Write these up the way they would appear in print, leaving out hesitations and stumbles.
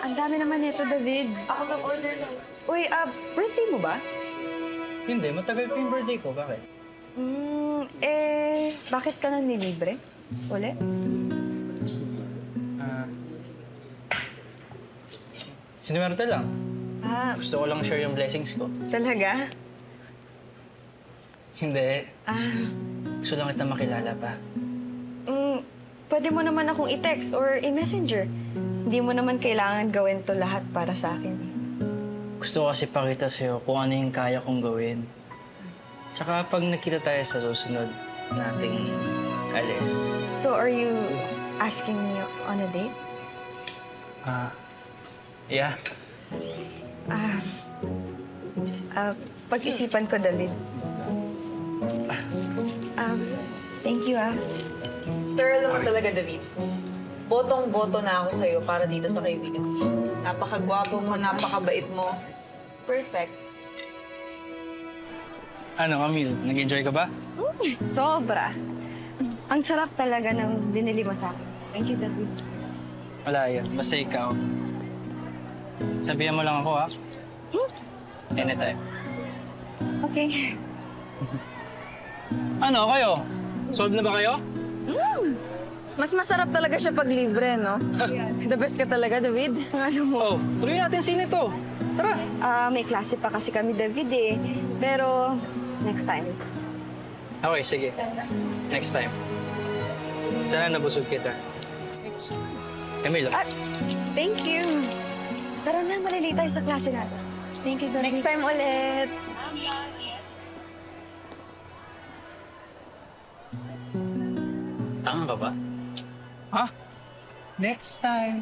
Ang dami naman nito, David. Ako nag-order lang. Uy, birthday mo ba? Hindi, matagal pa yung birthday ko. Bakit? Bakit ka nang nilibre? Uli? Sinuwerte lang. Gusto Gusto ko lang share yung blessings ko. talaga? Hindi. Ah, Gusto lang kita makilala pa. Pwede mo naman akong i-text or i-messenger. Hindi mo naman kailangan gawin to lahat para sa akin. Gusto ko kasi pakita sa'yo kung ano yung kaya kong gawin. Tsaka pag nakita tayo sa susunod nating alis. So, are you asking me on a date? Yeah. Pag-isipan ko, David. Thank you, Pero alam mo talaga, David, botong-boto na ako sa'yo para dito sa kaibigan. Napakagwapo mo, napakabait mo. Perfect. Ano, Camille? Nag-enjoy ka ba? Sobra. Ang sarap talaga ng binili mo sa akin. Thank you, David. Wala yan. Basta ikaw. Sabihan mo lang ako, ha? Anytime. Okay. Ano, kayo? Solve na ba kayo? Mas masarap talaga siya pag libre, no? The best ka talaga, David. Ano mo? Oh, tuloy natin sine to. Tara. May klase pa kasi kami, David, eh. Pero, next time. Okay, sige. Next time. Sana nabusog kita. Camille. Thank you. Tara na, malilate tayo sa klase natin. Thank you, David. Next time ulit. Tama ka ba? Ha? Next time.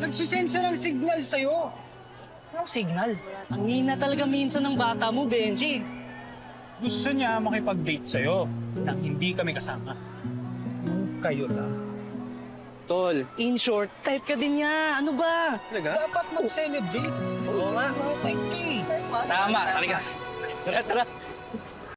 Nagsisend siya ng signal sa'yo. Anong signal? Ang hina talaga minsan ng bata mo, Benji. Gusto niya makipag-date sa'yo nang hindi kami kasama. Kayo lang. Tol, in short, type ka din niya. Ano ba? Talaga? Dapat mag-celebrate. Oo nga. Thank you. Tama, talaga. Tara, tara.